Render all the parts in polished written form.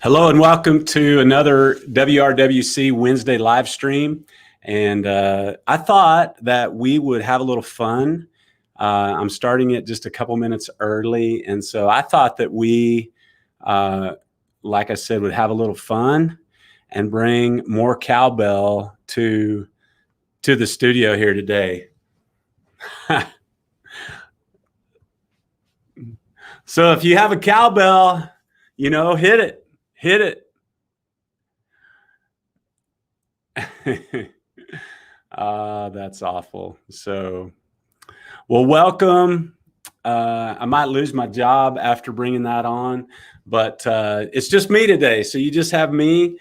Hello and welcome to another WRWC Wednesday live stream. And I thought that we would have a little fun. I'm starting it just a couple minutes early. And so I thought that we, like I said, would have a little fun and bring more cowbell to the studio here today. So if you have a cowbell, you know, hit it. Hit it. That's awful. So, well, welcome. I might lose my job after bringing that on, but it's just me today. So you just have me.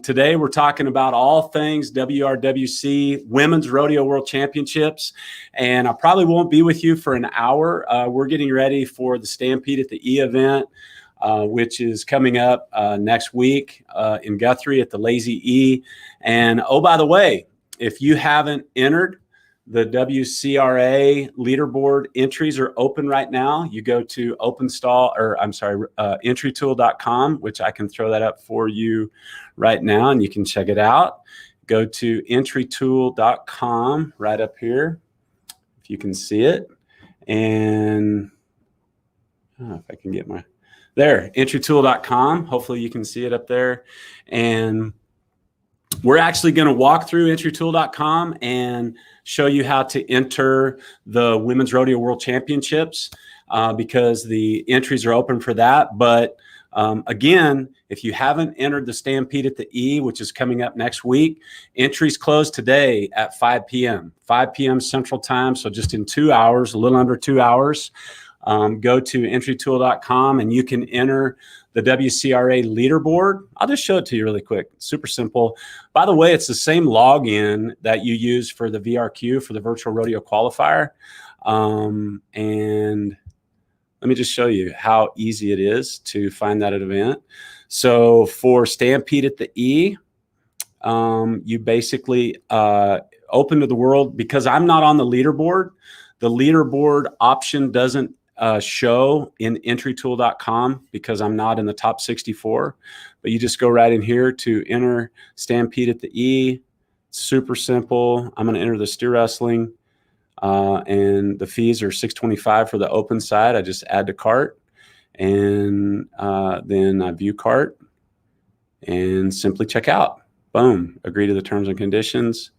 Today we're talking about all things WRWC Women's Rodeo World Championships, and I probably won't be with you for an hour. We're getting ready for the Stampede at the E event. Which is coming up next week in Guthrie at the Lazy E. And oh, by the way, if you haven't entered, the WCRA leaderboard entries are open right now. You go to entrytool.com, which I can throw that up for you right now, and you can check it out. Go to entrytool.com right up here, if you can see it. And if I can get my... There, entrytool.com. Hopefully you can see it up there. And we're actually going to walk through entrytool.com and show you how to enter the Women's Rodeo World Championships because the entries are open for that. But again, if you haven't entered the Stampede at the E, which is coming up next week, entries close today at 5 p.m. 5 p.m. Central Time, so just in 2 hours, a little under 2 hours. Go to entrytool.com and you can enter the WCRA leaderboard. I'll just show it to you really quick. Super simple. By the way, it's the same login that you use for the VRQ, for the Virtual Rodeo Qualifier. And let me just show you how easy it is to find that event. So for Stampede at the E, you basically open to the world. Because I'm not on the leaderboard option doesn't show in entrytool.com because I'm not in the top 64, but you just go right in here to enter Stampede at the E. Super simple. I'm going to enter the steer wrestling and the fees are $625 for the open side. I just add to cart and then I view cart and simply check out. Boom. Agree to the terms and conditions.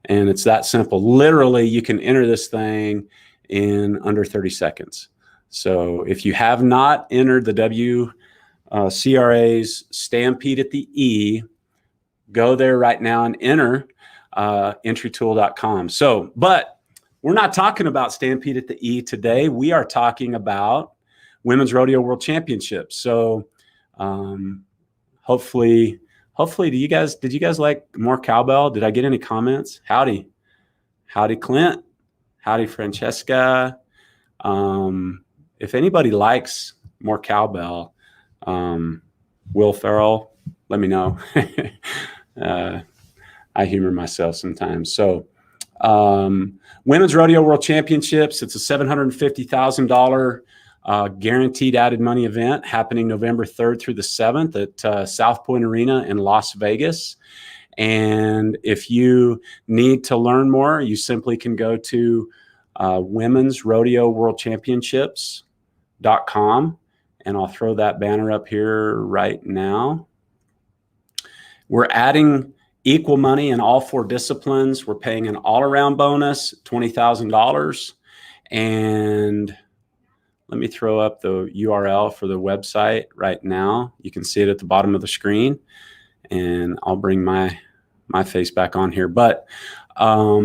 And it's that simple. Literally, you can enter this thing in under 30 seconds. So if you have not entered the WCRA's Stampede at the E, go there right now and enter entrytool.com. So, but we're not talking about Stampede at the E today. We are talking about Women's Rodeo World Championships. So hopefully, did you guys like more cowbell? Did I get any comments? Howdy Clint. Howdy Francesca. If anybody likes more cowbell, Will Farrell, let me know. I humor myself sometimes. So Women's Rodeo World Championships, it's a $750,000 guaranteed added money event happening November 3rd through the 7th at South Point Arena in Las Vegas. And if you need to learn more, you simply can go to Women's Rodeo World Championships.com, and I'll throw that banner up here right now. We're adding equal money in all 4 disciplines. We're paying an all-around bonus, $20,000. And let me throw up the URL for the website right now. You can see it at the bottom of the screen, and I'll bring my face back on here. But I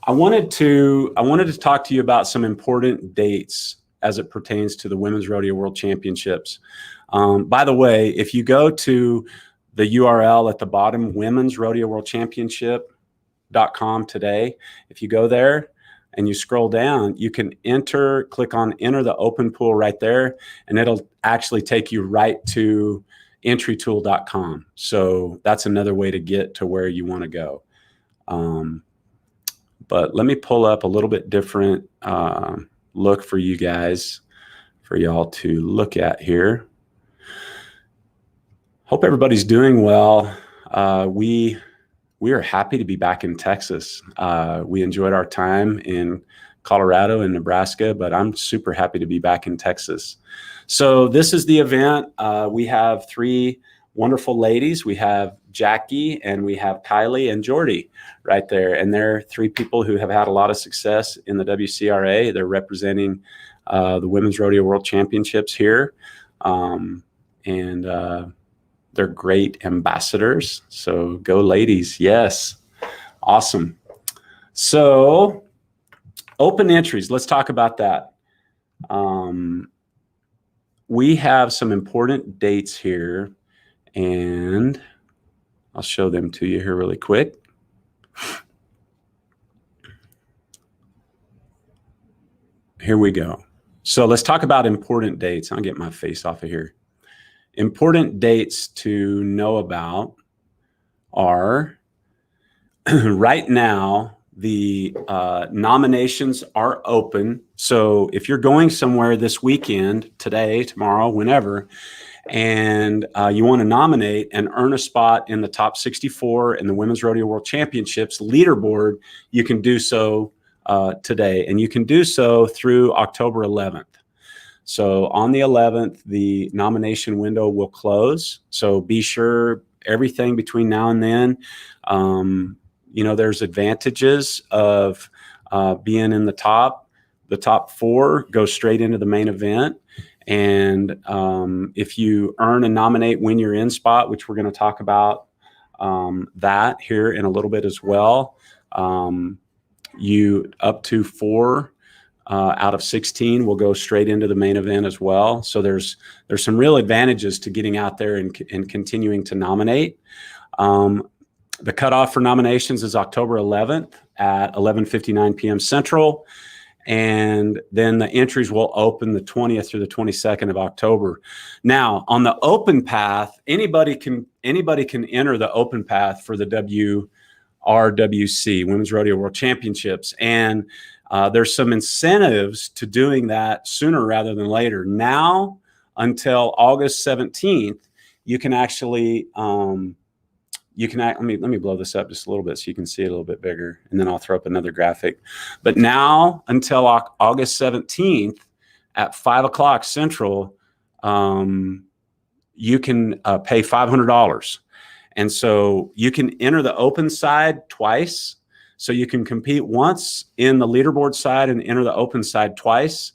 wanted to talk to you about some important dates as it pertains to the Women's Rodeo World Championships. By the way, if you go to the URL at the bottom, Women's Rodeo World Championship.com today, if you go there and you scroll down, you can click on enter the open pool right there, and it'll actually take you right to entrytool.com. So that's another way to get to where you want to go. But let me pull up a little bit different look for you guys, for y'all to look at here. Hope everybody's doing well. We are happy to be back in Texas. We enjoyed our time in Colorado and Nebraska, but I'm super happy to be back in Texas. So this is the event. We have three wonderful ladies. We have Jackie and we have Kylie and Jordy right there. And they're three people who have had a lot of success in the WCRA. They're representing the Women's Rodeo World Championships here. They're great ambassadors. So go ladies. Yes. Awesome. So open entries. Let's talk about that. We have some important dates here, and I'll show them to you here really quick. Here we go. So let's talk about important dates. I'll get my face off of here. Important dates to know about are right now, the nominations are open. So if you're going somewhere this weekend, today, tomorrow, whenever, and you want to nominate and earn a spot in the top 64 in the Women's Rodeo World Championships leaderboard, you can do so today. And you can do so through October 11th. So on the 11th, the nomination window will close. So be sure everything between now and then, there's advantages of being in the top. The top four go straight into the main event. And if you earn and nominate when you're in spot, which we're going to talk about that here in a little bit as well, you up to 4 out of 16 will go straight into the main event as well. So there's some real advantages to getting out there and continuing to nominate. The cutoff for nominations is October 11th at 11:59 p.m. Central. And then the entries will open the 20th through the 22nd of October. Now, on the open path, anybody can enter the open path for the Wrwc, Women's Rodeo World Championships. And there's some incentives to doing that sooner rather than later. Now, until August 17th, you can actually, let me blow this up just a little bit so you can see it a little bit bigger, and then I'll throw up another graphic. But now until August 17th at 5 o'clock Central, you can pay $500. And so you can enter the open side twice. So you can compete once in the leaderboard side and enter the open side twice.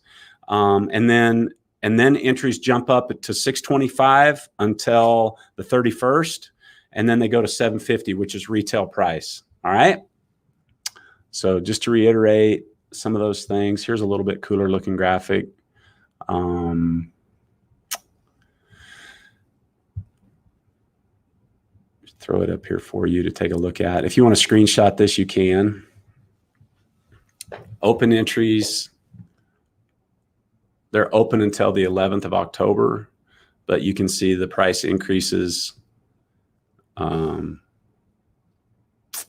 And then entries jump up to $625 until the 31st. And then they go to $750, which is retail price. All right. So just to reiterate some of those things, here's a little bit cooler looking graphic. Throw it up here for you to take a look at. If you want to screenshot this, you can. Open entries, they're open until the 11th of October, but you can see the price increases on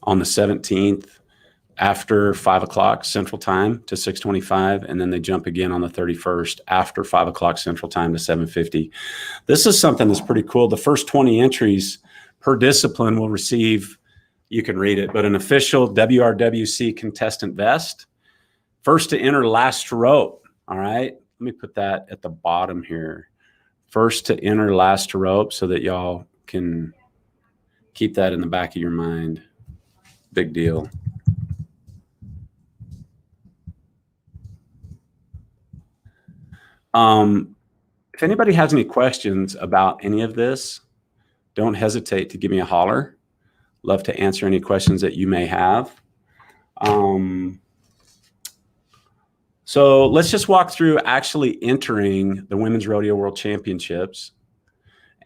the 17th after 5 o'clock Central Time to $625, and then they jump again on the 31st after 5 o'clock Central Time to $750. This is something that's pretty cool. The first 20 entries per discipline will receive, you can read it, but an official WRWC contestant vest. First to enter, last to rope. All right, let me put that at the bottom here. First to enter, last to rope, so that y'all can keep that in the back of your mind. Big deal. If anybody has any questions about any of this, don't hesitate to give me a holler. Love to answer any questions that you may have. So let's just walk through actually entering the Women's Rodeo World Championships.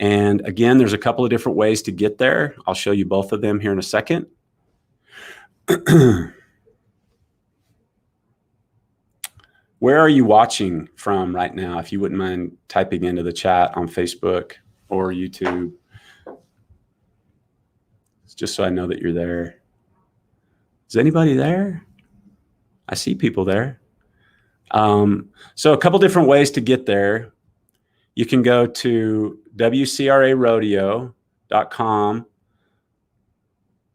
And again, there's a couple of different ways to get there. I'll show you both of them here in a second. Where are you watching from right now? If you wouldn't mind typing into the chat on Facebook or YouTube, just so I know that you're there. Is anybody there? I see people there. So a couple different ways to get there. you can go to wcrarodeo.com,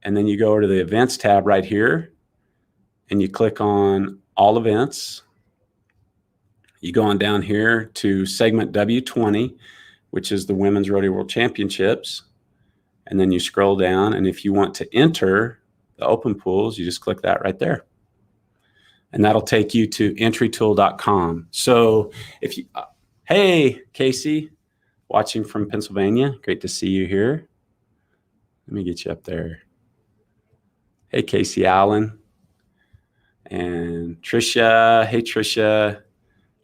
and then you go over to the events tab right here, and you click on all events. You go on down here to segment W20, which is the Women's Rodeo World Championships. And then you scroll down, and if you want to enter the open pools, you just click that right there. And that'll take you to entrytool.com. So if you, hey, Casey, watching from Pennsylvania. Great to see you here. Let me get you up there. Hey, Casey Allen. And Trisha, hey, Trisha,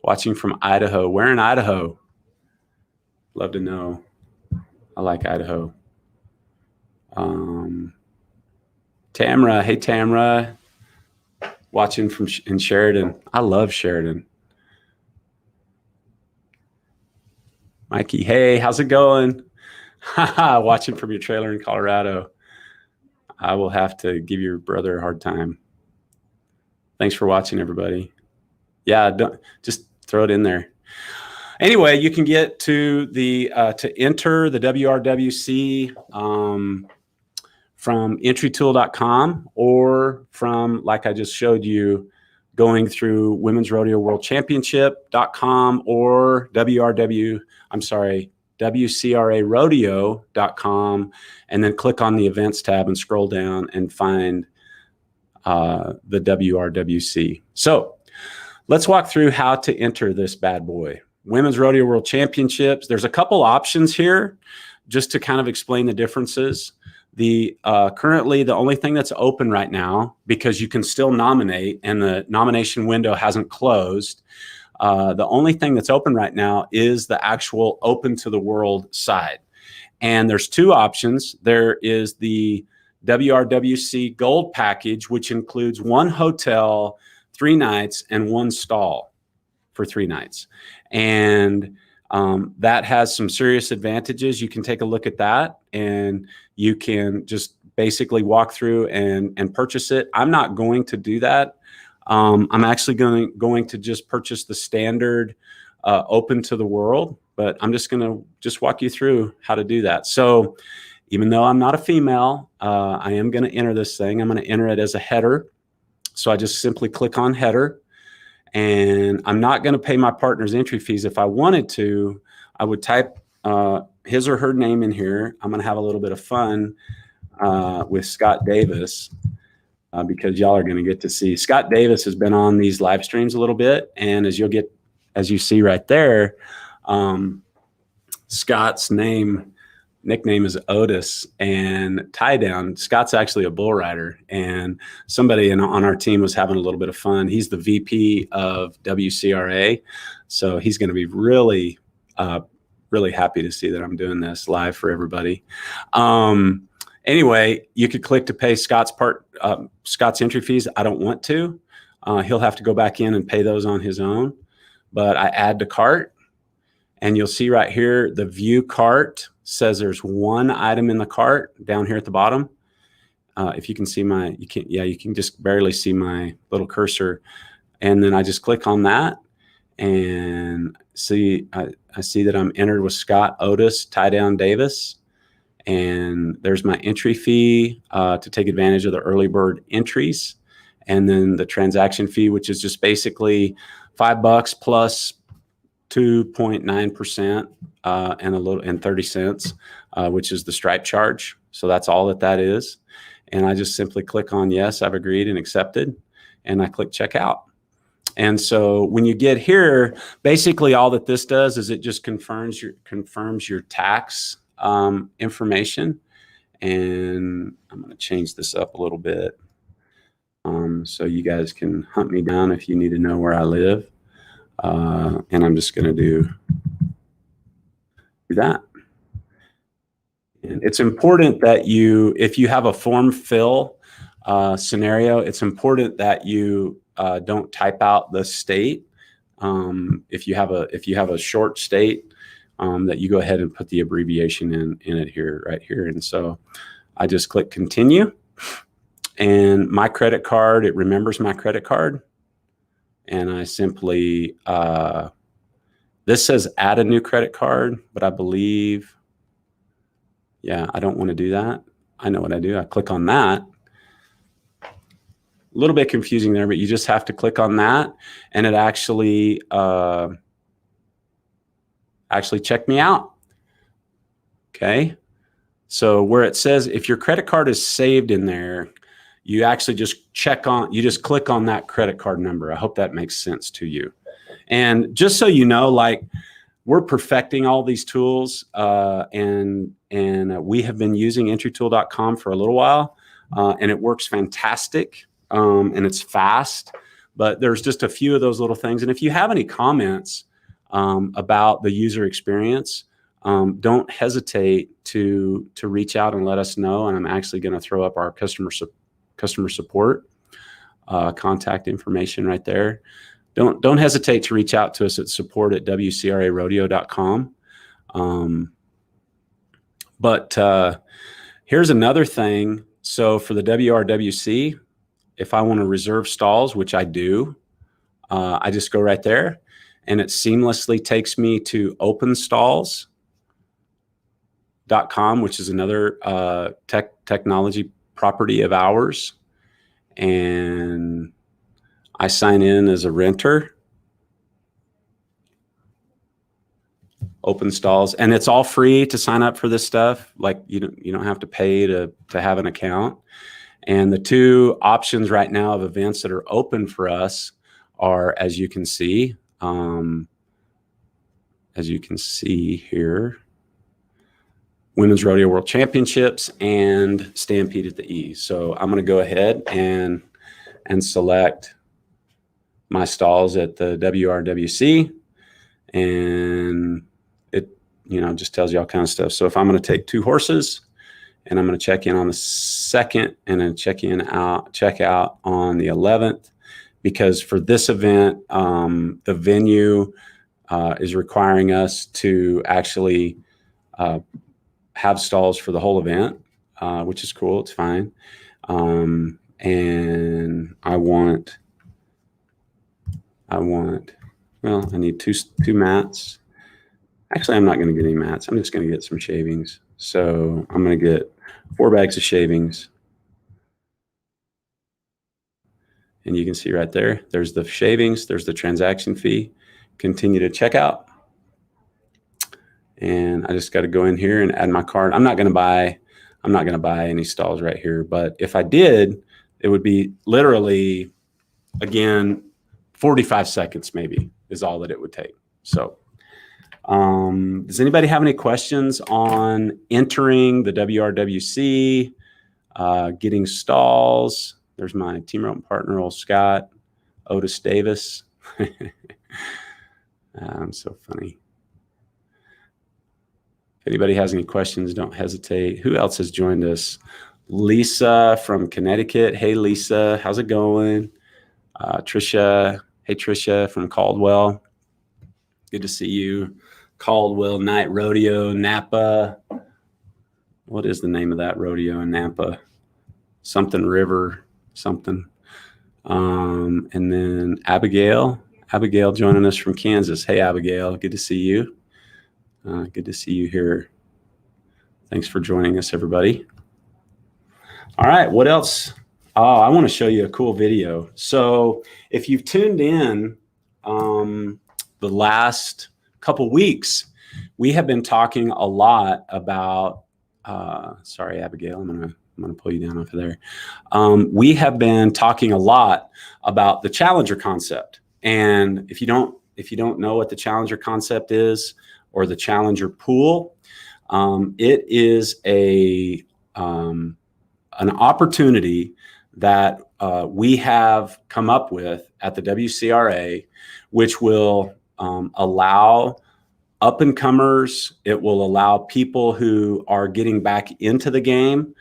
watching from Idaho. Where in Idaho? Love to know. I like Idaho. Tamra, hey, Tamra, watching from in Sheridan. I love Sheridan. Mikey, hey, how's it going? Watching from your trailer in Colorado. I will have to give your brother a hard time. Thanks for watching, everybody. Yeah, don't, just throw it in there. Anyway, you can get to the to enter the WRWC from entrytool.com, or from, like I just showed you, going through Women's Rodeo World Championship.com or WCRArodeo.com, and then click on the events tab and scroll down and find the WRWC. So let's walk through how to enter this bad boy. Women's Rodeo World Championships. There's a couple options here just to kind of explain the differences. The currently the only thing that's open right now, because you can still nominate and the nomination window hasn't closed, the only thing that's open right now is the actual open to the world side. And there's two options. There is the WRWC Gold package, which includes 1 hotel, 3 nights, and 1 stall for 3 nights. And that has some serious advantages. You can take a look at that, and you can just basically walk through and purchase it. I'm not going to do that. I'm actually going to just purchase the standard open to the world, but I'm just going to just walk you through how to do that. So even though I'm not a female, I am going to enter this thing. I'm going to enter it as a header. So I just simply click on header, and I'm not going to pay my partner's entry fees. If I wanted to, I would type his or her name in here. I'm going to have a little bit of fun with Scott Davis because y'all are going to get to see. Scott Davis has been on these live streams a little bit, and as you see right there, Scott's nickname is Otis, and tie down. Scott's actually a bull rider, and somebody on our team was having a little bit of fun. He's the VP of WCRA, so he's going to be really happy to see that I'm doing this live for everybody. Anyway, you could click to pay Scott's entry fees. I don't want to. He'll have to go back in and pay those on his own, but I add to cart, and you'll see right here the view cart says there's 1 item in the cart down here at the bottom. If you can see you can just barely see my little cursor. And then I just click on that and see, I see that I'm entered with Scott Otis, tie down Davis. And there's my entry fee to take advantage of the early bird entries. And then the transaction fee, which is just basically $5 plus 2.9% and 30 cents, which is the stripe charge. So that's all that is. And I just simply click on yes, I've agreed and accepted, and I click checkout. And so when you get here, basically all that this does is it just confirms your tax information. And I'm going to change this up a little bit so you guys can hunt me down if you need to know where I live. And I'm just going to do that. And it's important that if you have a form fill scenario, it's important that you don't type out the state. If you have a short state, that you go ahead and put the abbreviation in it here, right here. And so I just click continue, and my credit card, it remembers my credit card. And I simply This says add a new credit card, but I believe, yeah, I don't want to do that. I know what I do. I click on that. A little bit confusing there, but you just have to click on that, and it actually checked me out. Okay. So where it says if your credit card is saved in there, you actually just click on that credit card number. I hope that makes sense to you. And just so you know, like, we're perfecting all these tools, and we have been using entrytool.com for a little while, and it works fantastic, and it's fast, but there's just a few of those little things. And if you have any comments about the user experience, don't hesitate to reach out and let us know. And I'm actually going to throw up our customer support contact information right there. Don't hesitate to reach out to us at support@wcrarodeo.com. But here's another thing. So for the WRWC, if I want to reserve stalls, which I do, I just go right there, and it seamlessly takes me to openstalls.com, which is another technology property of ours. And I sign in as a renter. Open stalls, and it's all free to sign up for this stuff. Like, you don't have to pay to have an account. And the two options right now of events that are open for us are, as you can see here, Women's Rodeo World Championships and Stampede at the E. So I'm going to go ahead and select my stalls at the WRWC, and it just tells you all kinds of stuff. So if I'm going to take 2 horses, and I'm going to check in on the 2nd, and then check out on the 11th, because for this event, the venue is requiring us to actually have stalls for the whole event, which is cool. It's fine. And I need two mats. Actually, I'm not going to get any mats. I'm just going to get some shavings. So I'm going to get 4 bags of shavings. And you can see right there, there's the shavings, there's the transaction fee, continue to checkout. And I just got to go in here and add my card. I'm not going to buy any stalls right here, but if I did, it would be literally, again, 45 seconds maybe is all that it would take. So does anybody have any questions on entering the WRWC, getting stalls? There's my team roping partner, old Scott, Otis Davis. I'm so funny. If anybody has any questions, don't hesitate. Who else has joined us? Lisa from Connecticut. Hey, Lisa, how's it going? Trisha. Hey, Trisha from Caldwell. Good to see you. Caldwell Night Rodeo, Napa. What is the name of that rodeo in Napa? Something River, something. And then Abigail joining us from Kansas. Hey, Abigail, good to see you. Good to see you here. Thanks for joining us, everybody. All right, what else? Oh, I want to show you a cool video. So if you've tuned in the last couple weeks, we have been talking a lot about, sorry, Abigail, I'm gonna pull you down off of there. We have been talking a lot about the challenger concept. And if you don't know what the challenger concept is, or the challenger pool, it is an opportunity that we have come up with at the WCRA, which will allow up-and-comers, it will allow people who are getting back into the game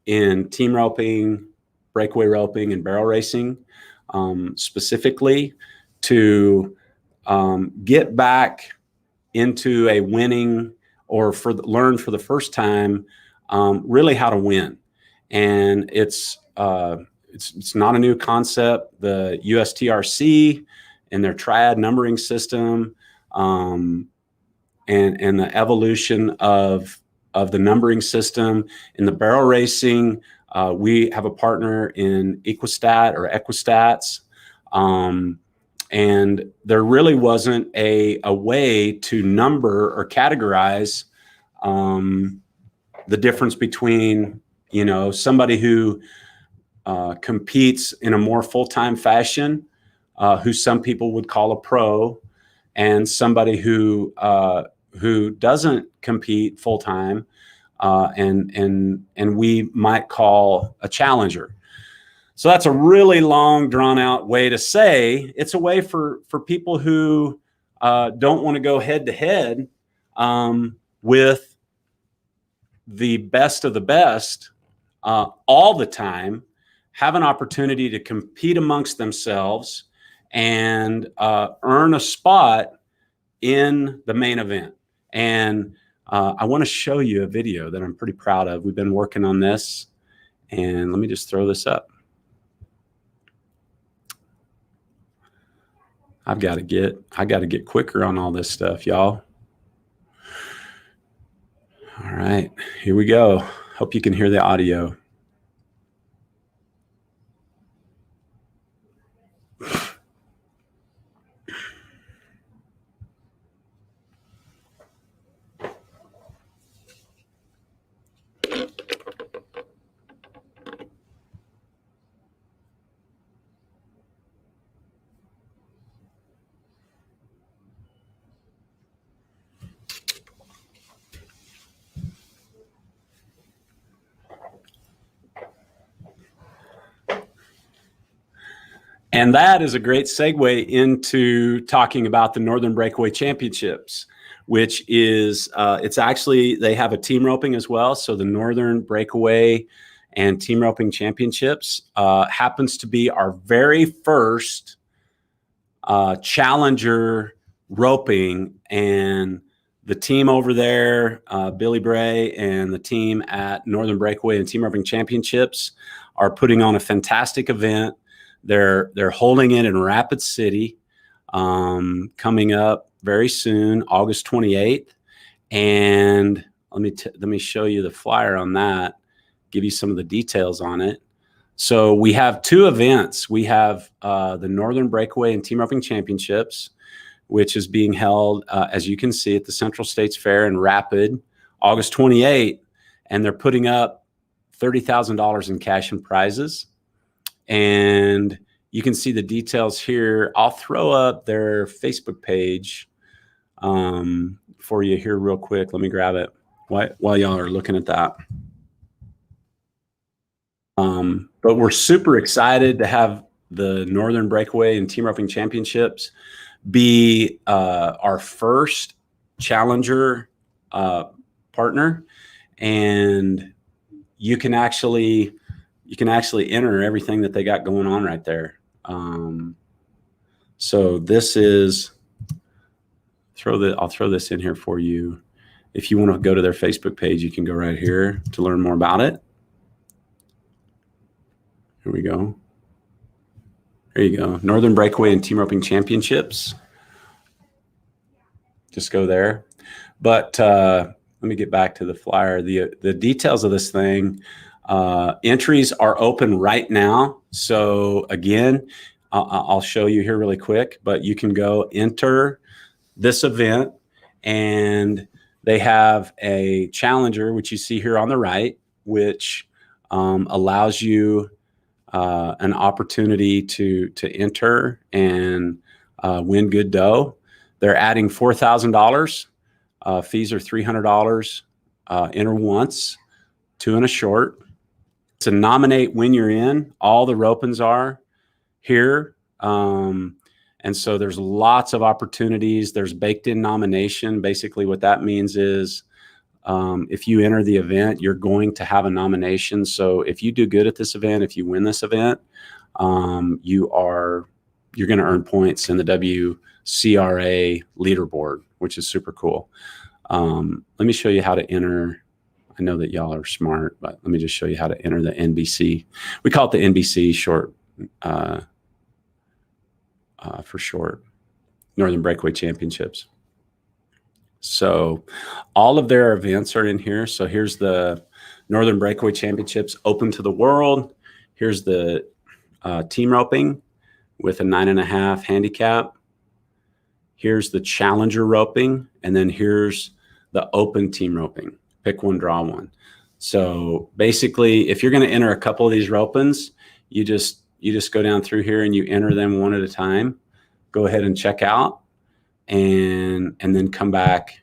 in team roping, breakaway roping, and barrel racing, specifically to get back into a winning, or learn for the first time really how to win. And it's not a new concept. The USTRC in their triad numbering system, and the evolution of the numbering system. In the barrel racing, we have a partner in Equistat or Equistats. And there really wasn't a way to number or categorize the difference between, you know, somebody who competes in a more full-time fashion, who some people would call a pro, and somebody who doesn't compete full-time, and we might call a challenger. So that's a really long, drawn-out way to say it's a way for people who don't want to go head-to-head with the best of the best all the time, have an opportunity to compete amongst themselves and earn a spot in the main event. And I want to show you a video that I'm pretty proud of. We've been working on this, and let me just throw this up. I got to get quicker on all this stuff, y'all. All right, here we go. Hope you can hear the audio. And that is a great segue into talking about the Northern Breakaway Championships, which is, it's actually, they have a team roping as well. So the Northern Breakaway and Team Roping Championships happens to be our very first challenger roping. And the team over there, Billy Bray, and the team at Northern Breakaway and Team Roping Championships are putting on a fantastic event. They're holding it in Rapid City, coming up very soon, August 28th. And let me show you the flyer on that, give you some of the details on it. So we have two events. We have the Northern Breakaway and Team Roping Championships, which is being held, as you can see, at the Central States Fair in Rapid, August 28th. And they're putting up $30,000 in cash and prizes. And you can see the details here. I'll throw up their Facebook page for you here real quick. Let me grab it while y'all are looking at that. But we're super excited to have the Northern Breakaway and Team Roping Championships be our first challenger partner. And you can actually enter everything that they got going on right there. So this is, I'll throw this in here for you. If you want to go to their Facebook page, you can go right here to learn more about it. Here we go. There you go. Northern Breakaway and Team Roping Championships. Just go there. But let me get back to the flyer. The details of this thing. Entries are open right now. So again, I'll show you here really quick, but you can go enter this event, and they have a challenger, which you see here on the right, which allows you an opportunity to enter and win good dough. They're adding $4,000. Fees are $300. Enter once, two and a short. To nominate when you're in, all the ropings are here. And so there's lots of opportunities. There's baked in nomination. Basically what that means is if you enter the event, you're going to have a nomination. So if you do good at this event, if you win this event, you're going to earn points in the WCRA leaderboard, which is super cool. Let me show you how to enter. I know that y'all are smart, but let me just show you how to enter the NBC. We call it the NBC short for short, Northern Breakaway Championships. So all of their events are in here. So here's the Northern Breakaway Championships open to the world. Here's the team roping with a 9.5 handicap. Here's the challenger roping. And then here's the open team roping. Pick one, draw one. So basically, if you're going to enter a couple of these ropings, you just go down through here and you enter them one at a time. Go ahead and check out and then come back.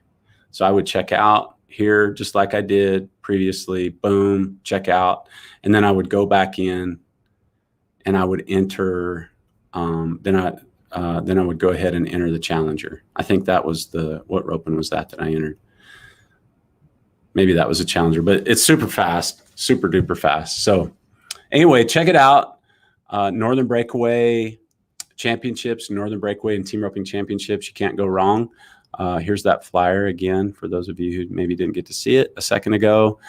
So I would check out here just like I did previously. Boom, check out. And then I would go back in and I would enter. Then I would go ahead and enter the challenger. I think that was what roping was that I entered. Maybe that was a challenger, but it's super fast, super duper fast. So anyway, check it out. Northern Breakaway Championships, Northern Breakaway and Team Roping Championships. You can't go wrong. Here's that flyer again for those of you who maybe didn't get to see it a second ago.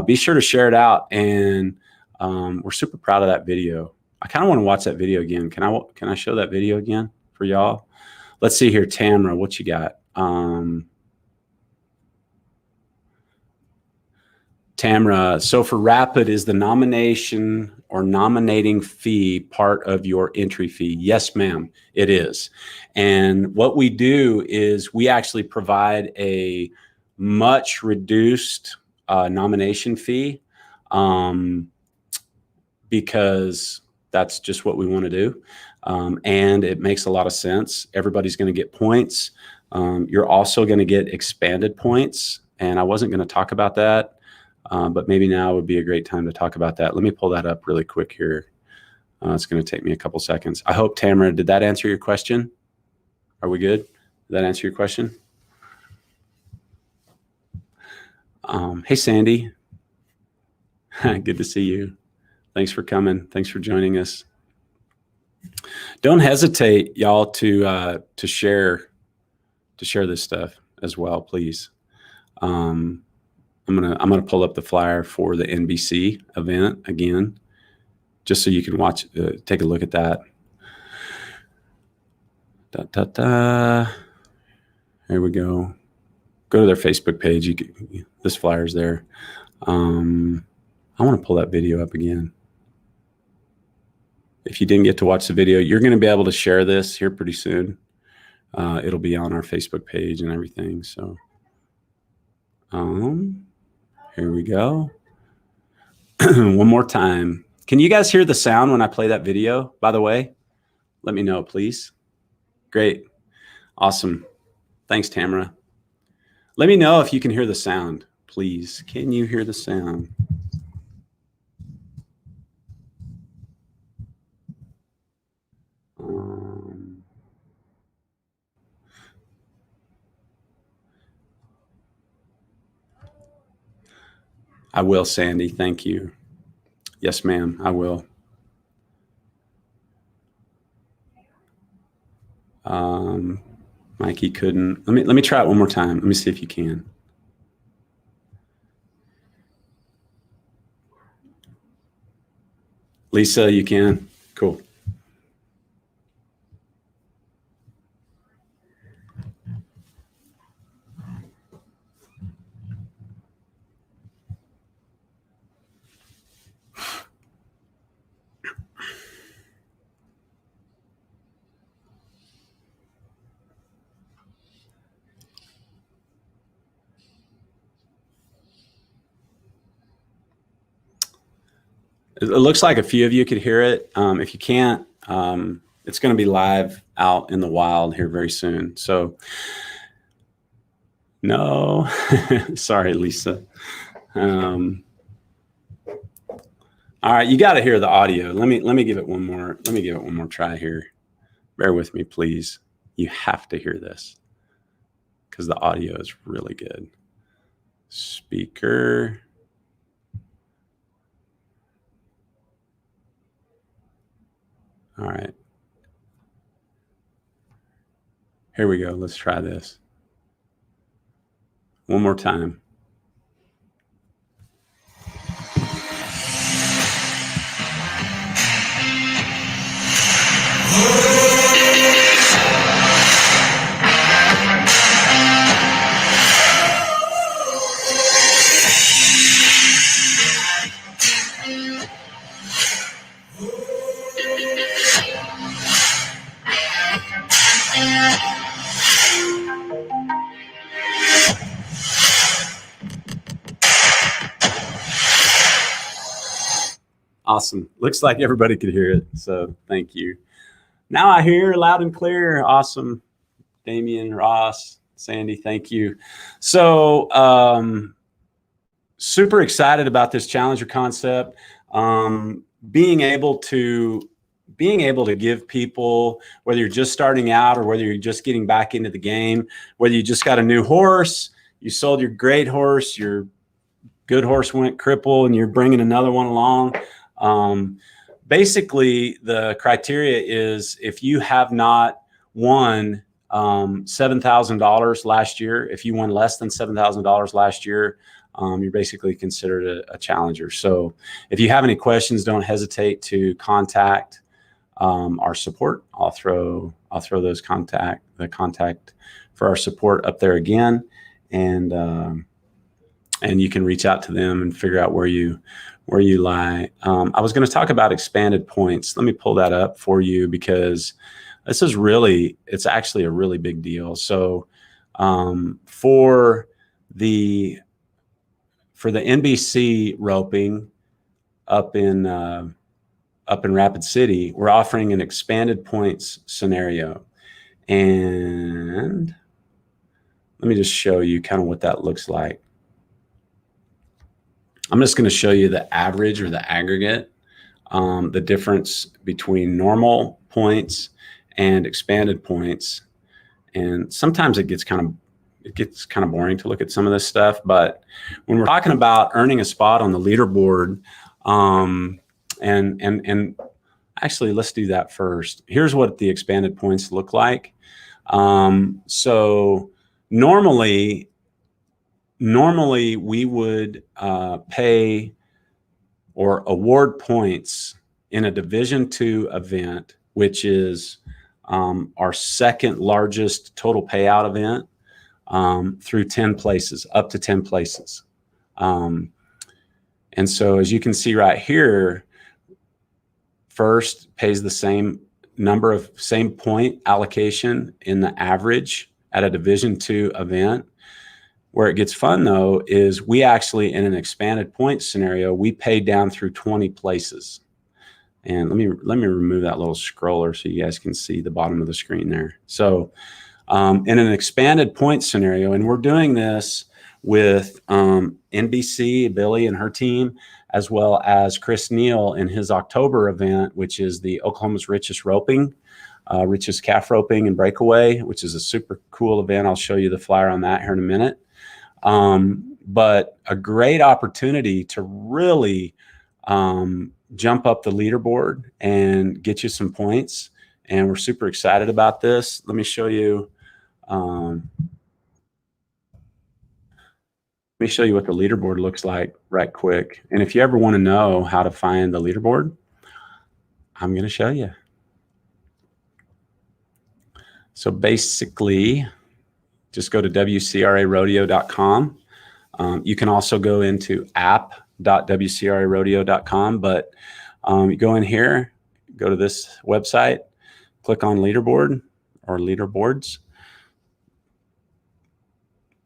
Be sure to share it out, and we're super proud of that video. I kind of want to watch that video again. Can I show that video again for y'all? Let's see here, Tamara, what you got? Tamara, so for Rapid, is the nomination or nominating fee part of your entry fee? Yes, ma'am, it is. And what we do is we actually provide a much reduced nomination fee because that's just what we want to do. And it makes a lot of sense. Everybody's going to get points. You're also going to get expanded points. And I wasn't going to talk about that. But maybe now would be a great time to talk about that. Let me pull that up really quick here. It's going to take me a couple seconds. I hope, Tamara, did that answer your question? Are we good? Did that answer your question? Hey, Sandy. Good to see you. Thanks for coming. Thanks for joining us. Don't hesitate, y'all, to share this stuff as well, please. I'm gonna pull up the flyer for the NBC event again, just so you can watch, take a look at that. Here we go. Go to their Facebook page. This flyer's there. I want to pull that video up again. If you didn't get to watch the video, you're going to be able to share this here pretty soon. It'll be on our Facebook page and everything. So, here we go. One more time. Can you guys hear the sound when I play that video, by the way? Let me know, please. Great. Awesome. Thanks, Tamara. Let me know if you can hear the sound, please. Can you hear the sound? I will, Sandy. Thank you. Yes, ma'am, I will. Mikey couldn't. Let me try it one more time. Let me see if you can. Lisa, you can? Cool. It looks like a few of you could hear it. If you can't, it's going to be live out in the wild here very soon. So, no, sorry, Lisa. All right, you got to hear the audio. Let me give it one more. Let me give it one more try here. Bear with me, please. You have to hear this because the audio is really good. Speaker. All right. Here we go. Let's try this. One more time. Awesome. Looks like everybody could hear it. So thank you. Now I hear loud and clear. Awesome. Damian, Ross, Sandy, thank you. So super excited about this challenger concept. Being able to give people, whether you're just starting out or whether you're just getting back into the game, whether you just got a new horse, you sold your great horse, your good horse went cripple, and you're bringing another one along. Basically, the criteria is if you have not won $7,000 last year, if you won less than $7,000 last year, you're basically considered a challenger. So if you have any questions, don't hesitate to contact our support. I'll throw those contact for our support up there again, and you can reach out to them and figure out where you lie. I was going to talk about expanded points. Let me pull that up for you because this is it's actually a really big deal. So for the NBC roping up in Rapid City, we're offering an expanded points scenario. And let me just show you kind of what that looks like. I'm just going to show you the average or the aggregate, the difference between normal points and expanded points. And sometimes it gets kind of boring to look at some of this stuff. But when we're talking about earning a spot on the leaderboard, and actually, let's do that first. Here's what the expanded points look like. So normally we would pay or award points in a Division II event, which is our second largest total payout event, through 10 places, up to 10 places. And so as you can see right here, first pays the same point allocation in the average at a Division II event. Where it gets fun, though, is we actually, in an expanded points scenario, we pay down through 20 places. And let me remove that little scroller so you guys can see the bottom of the screen there. So in an expanded points scenario, and we're doing this with NBC, Billy and her team, as well as Chris Neal in his October event, which is the Oklahoma's Richest Roping, Richest Calf Roping and Breakaway, which is a super cool event. I'll show you the flyer on that here in a minute. But a great opportunity to really jump up the leaderboard and get you some points. And we're super excited about this. Let me show you. Let me show you what the leaderboard looks like right quick. And if you ever want to know how to find the leaderboard, I'm going to show you. So basically, just go to wcrarodeo.com. You can also go into app.wcrarodeo.com, but you go in here, go to this website, click on leaderboard or leaderboards,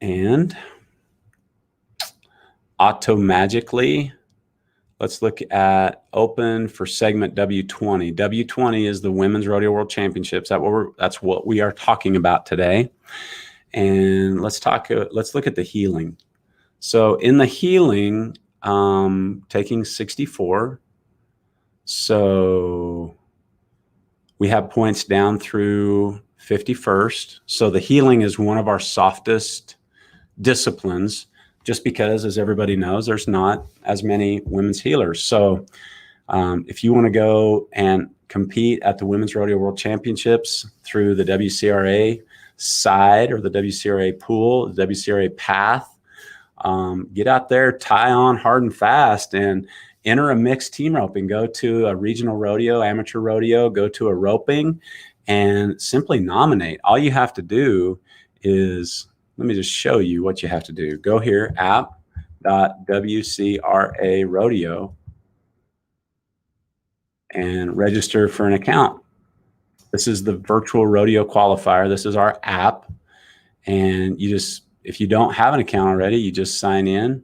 and automagically, let's look at open for segment W20. W20 is the Women's Rodeo World Championships. That's what we are talking about today. And let's look at the healing. So in the healing, taking 64. So we have points down through 51st. So the healing is one of our softest disciplines, just because, as everybody knows, there's not as many women's healers. So if you want to go and compete at the Women's Rodeo World Championships through the WCRA side or the WCRA pool, the WCRA path, get out there, tie on hard and fast, and enter a mixed team roping. Go to a regional rodeo, amateur rodeo, go to a roping, and simply nominate. All you have to do is, let me just show you what you have to do. Go here, app.wcrarodeo, and register for an account. This is the virtual rodeo qualifier. This is our app. And you just, if you don't have an account already, you just sign in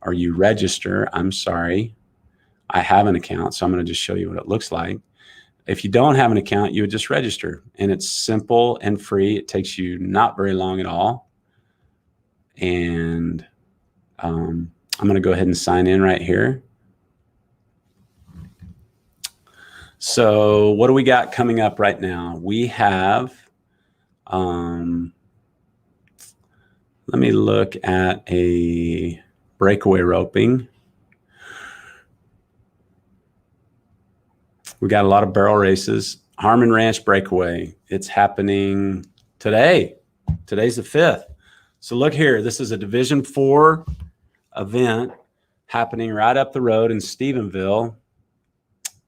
or you register, I'm sorry. I have an account, so I'm going to just show you what it looks like. If you don't have an account, you would just register, and it's simple and free. It takes you not very long at all. And I'm going to go ahead and sign in right here. So what do we got coming up right now? We have, let me look at a breakaway roping. We got a lot of barrel races. Harmon Ranch Breakaway. It's happening today. Today's the 5th. So look here. This is a Division 4 event happening right up the road in Stephenville.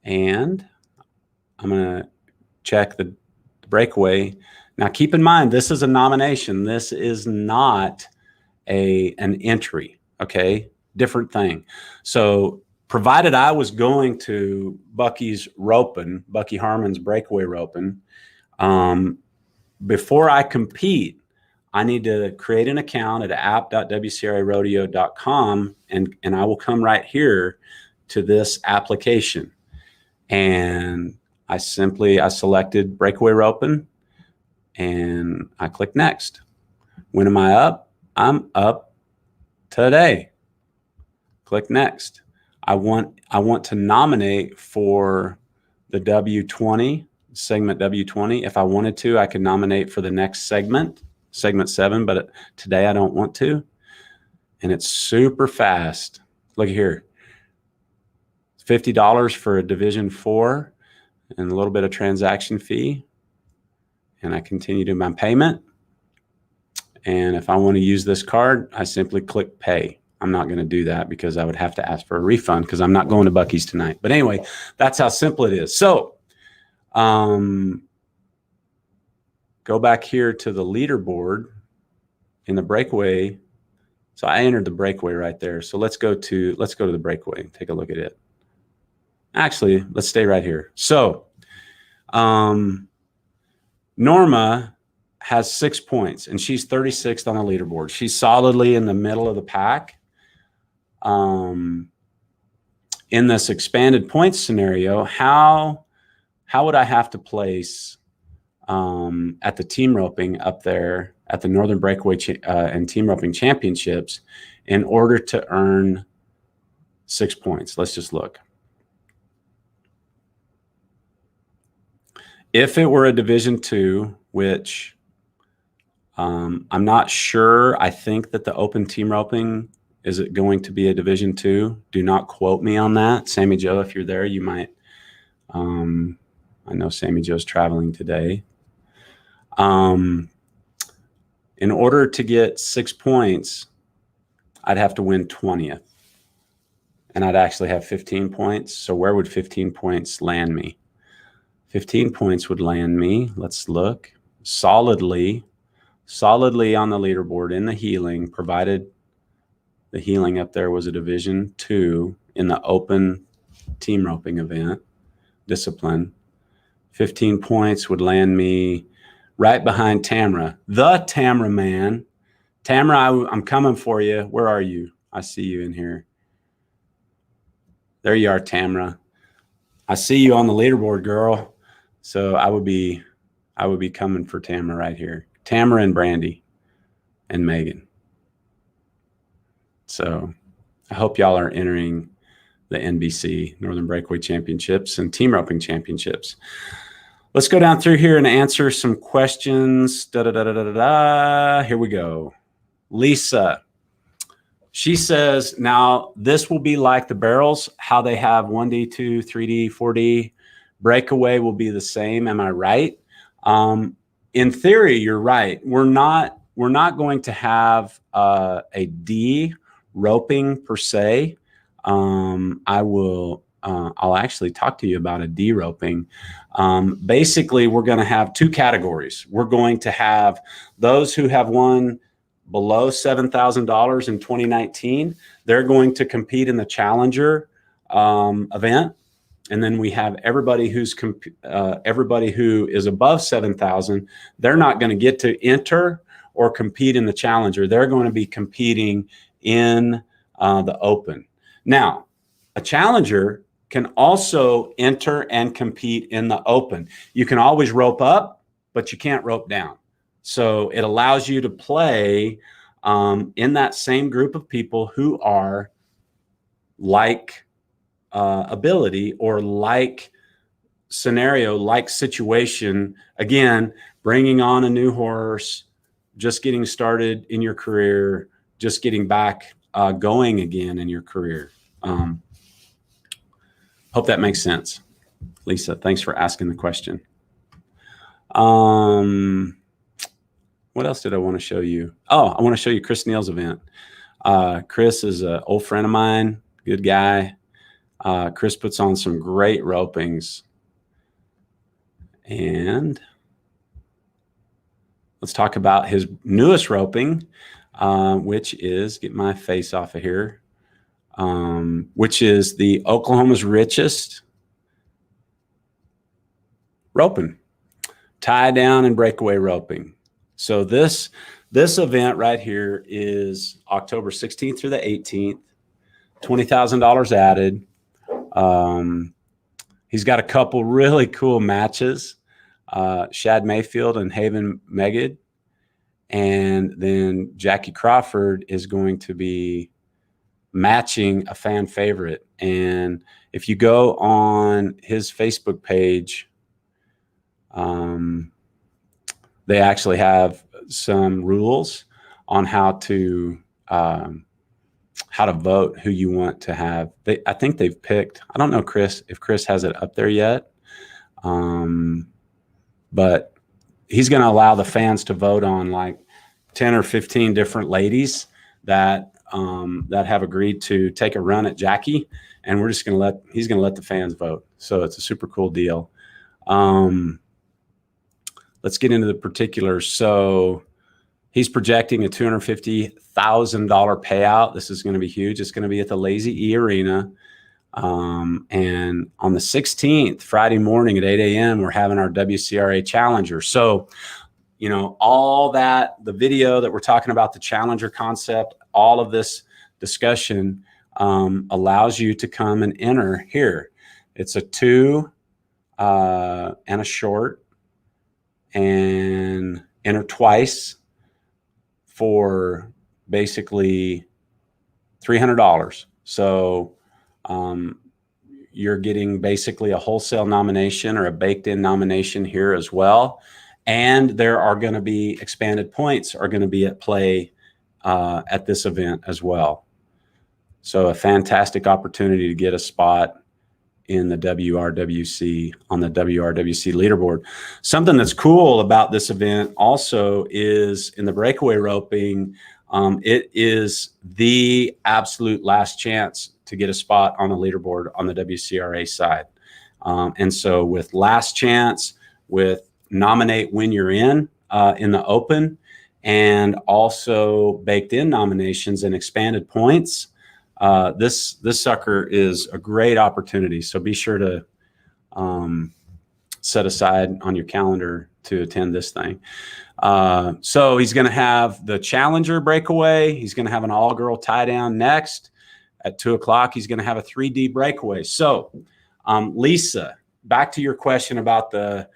And I'm going to check the breakaway. Now, keep in mind, this is a nomination. This is not an entry, okay? Different thing. So provided I was going to Bucky's roping, Bucky Harmon's breakaway roping, before I compete, I need to create an account at app.wcrarodeo.com, and I will come right here to this application. And I selected breakaway roping, and I click next. When am I up? I'm up today. Click next. I want to nominate for the W20, segment W20. If I wanted to, I could nominate for the next segment, segment 7, but today I don't want to. And it's super fast. Look here. $50 for a Division 4 and a little bit of transaction fee. And I continue to my payment. And if I want to use this card, I simply click pay. I'm not going to do that because I would have to ask for a refund because I'm not going to Bucky's tonight. But anyway, that's how simple it is. So go back here to the leaderboard in the breakaway. So I entered the breakaway right there. So let's go to the breakaway and take a look at it. Actually, let's stay right here. So Norma has 6 points, and she's 36th on the leaderboard. She's solidly in the middle of the pack. In this expanded points scenario, how would I have to place at the team roping up there at the Northern Breakaway and Team Roping Championships in order to earn 6 points? Let's just look. If it were a Division 2, which I'm not sure, I think that the open team roping, is it going to be a Division 2? Do not quote me on that. Sammy Joe, if you're there, you might. I know Sammy Joe's traveling today. In order to get 6 points, I'd have to win 20th. And I'd actually have 15 points. So where would 15 points land me? 15 points would land me, let's look, solidly on the leaderboard in the healing, provided the healing up there was a Division 2 in the open team roping event discipline. 15 points would land me right behind Tamra, the Tamra man. Tamra, I'm coming for you. Where are you? I see you in here. There you are, Tamra. I see you on the leaderboard, girl. So I would be coming for Tamara right here. Tamara and Brandy and Megan. So I hope y'all are entering the NBC, Northern Breakaway Championships and Team Roping Championships. Let's go down through here and answer some questions. Here we go. Lisa. She says, now this will be like the barrels, how they have 1D, 2, 3D, 4D. Breakaway will be the same. Am I right? In theory, you're right. We're not going to have a D roping per se. I'll actually talk to you about a D roping. Basically, we're going to have 2 categories. We're going to have those who have won below $7,000 in 2019. They're going to compete in the Challenger event. And then we have everybody who is above 7,000. They're not going to get to enter or compete in the Challenger. They're going to be competing in the Open. Now, a Challenger can also enter and compete in the open. You can always rope up, but you can't rope down. So it allows you to play in that same group of people who are like ability or like scenario, like situation. Again, bringing on a new horse, just getting started in your career, just getting back going again in your career. Hope that makes sense. Lisa, thanks for asking the question. What else did I want to show you? Oh, I want to show you Chris Neal's event. Chris is an old friend of mine, good guy. Chris puts on some great ropings. And let's talk about his newest roping, which is, get my face off of here, which is the Oklahoma's richest roping, tie down and breakaway roping. So this event right here is October 16th through the 18th, $20,000 added. He's got a couple really cool matches, Shad Mayfield and Haven Megid. And then Jackie Crawford is going to be matching a fan favorite. And if you go on his Facebook page, they actually have some rules on how to vote who you want to have. I think they've picked, I don't know, Chris, if Chris has it up there yet. But he's going to allow the fans to vote on like 10 or 15 different ladies that have agreed to take a run at Jackie. And we're just going to he's going to let the fans vote. So it's a super cool deal. Let's get into the particulars. So he's projecting a $250,000 payout. This is going to be huge. It's going to be at the Lazy E Arena. And on the 16th, Friday morning at 8 a.m., we're having our WCRA Challenger. So, you know, all that, the video that we're talking about, the Challenger concept, all of this discussion allows you to come and enter here. It's a 2 and a short, and enter twice for basically $300. So you're getting basically a wholesale nomination or a baked-in nomination here as well. And there are going to be expanded points are going to be at play at this event as well. So a fantastic opportunity to get a spot in the WRWC, on the WRWC leaderboard. Something that's cool about this event also is in the breakaway roping, it is the absolute last chance to get a spot on the leaderboard on the WCRA side. And so with last chance, with nominate when you're in the open, and also baked in nominations and expanded points, this sucker is a great opportunity. So be sure to set aside on your calendar to attend this thing. So he's going to have the Challenger breakaway. He's going to have an all-girl tie down next. At 2 o'clock, he's going to have a 3D breakaway. So Lisa, back to your question about the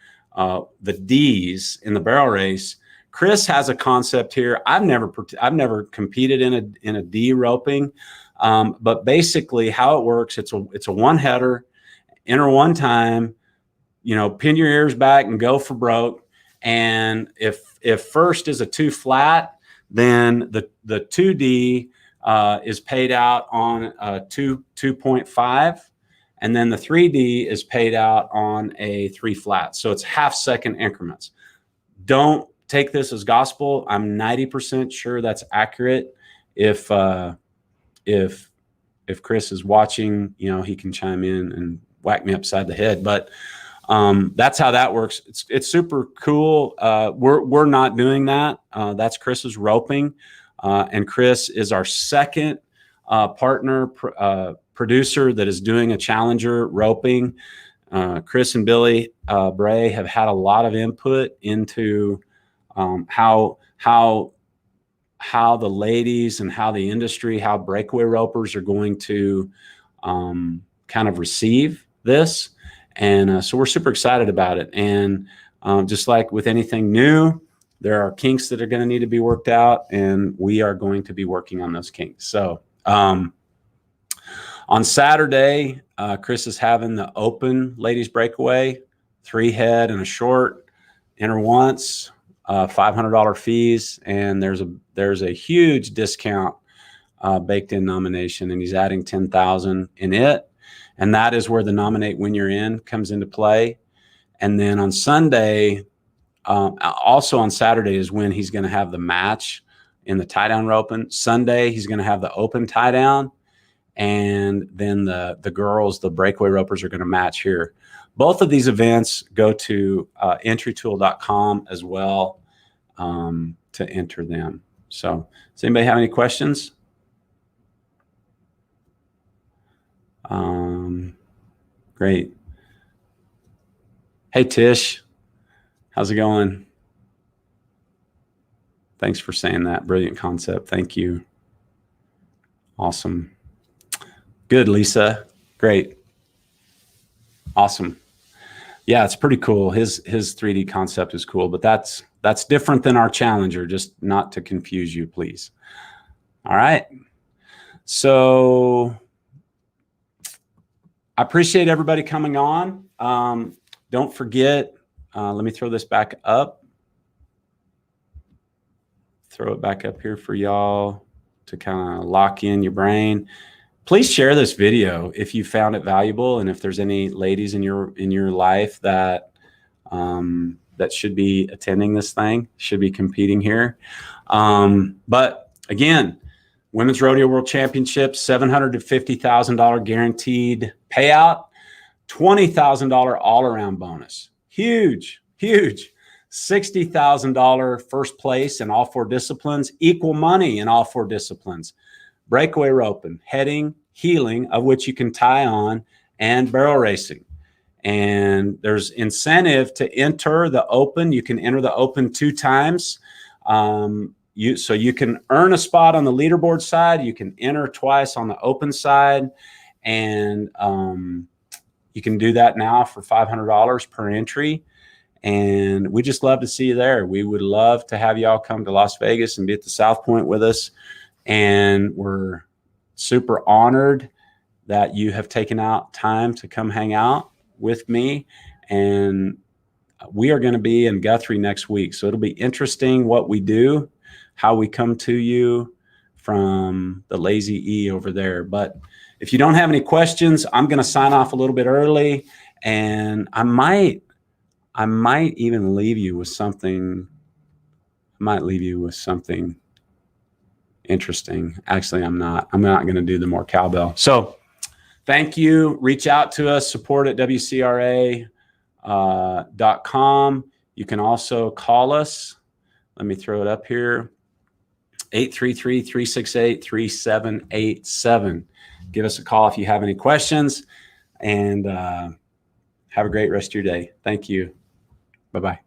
D's in the barrel race. Chris has a concept here. I've never competed in a D roping. But basically how it works, it's a one header, enter one time, you know, pin your ears back and go for broke. And if first is a 2 flat, then the 2D is paid out on a 2.5, and then the 3D is paid out on a 3 flat. So it's half-second increments. Don't take this as gospel. I'm 90% sure that's accurate. If Chris is watching, you know, he can chime in and whack me upside the head. But that's how that works. It's super cool. We're not doing that. That's Chris's roping. And Chris is our second partner producer that is doing a Challenger roping. Chris and Billy Bray have had a lot of input into how the ladies and how the industry, how breakaway ropers are going to kind of receive this. And so we're super excited about it. And just like with anything new, there are kinks that are going to need to be worked out, and we are going to be working on those kinks. So on Saturday, Chris is having the open ladies breakaway, 3 head and a short, enter once, $500 fees, and there's a huge discount baked in nomination, and he's adding 10,000 in it. And that is where the nominate when you're in comes into play. And then on Sunday, also on Saturday is when he's going to have the match in the tie down open. Sunday, he's going to have the open tie down. And then the girls, the breakaway ropers, are going to match here. Both of these events go to entrytool.com as well to enter them. So does anybody have any questions? Great. Hey, Tish, how's it going? Thanks for saying that. Brilliant concept. Thank you. Awesome. Good, Lisa. Great. Awesome. Yeah, it's pretty cool. His 3D concept is cool, but that's different than our Challenger, just not to confuse you, please. All right. So I appreciate everybody coming on. Don't forget, let me throw this back up. Throw it back up here for y'all to kind of lock in your brain. Please share this video if you found it valuable, and if there's any ladies in your life that that should be attending this thing, should be competing here. But again, Women's Rodeo World Championships, $750,000 guaranteed payout, $20,000 all-around bonus. Huge, huge. $60,000 first place in all 4 disciplines, equal money in all 4 disciplines. Breakaway roping, heading, heeling, of which you can tie on, and barrel racing. And there's incentive to enter the open. You can enter the open 2 times. So you can earn a spot on the leaderboard side. You can enter twice on the open side. And you can do that now for $500 per entry. And we just love to see you there. We would love to have y'all come to Las Vegas and be at the South Point with us. And we're super honored that you have taken out time to come hang out with me. And we are going to be in Guthrie next week. So it'll be interesting what we do, how we come to you from the Lazy E over there. But if you don't have any questions, I'm going to sign off a little bit early, and I might even leave you with something. I might leave you with something interesting. Actually, I'm not going to do the more cowbell. So thank you. Reach out to us, support at wcra.com. You can also call us. Let me throw it up here. 833-368-3787. Give us a call if you have any questions, and have a great rest of your day. Thank you. Bye-bye.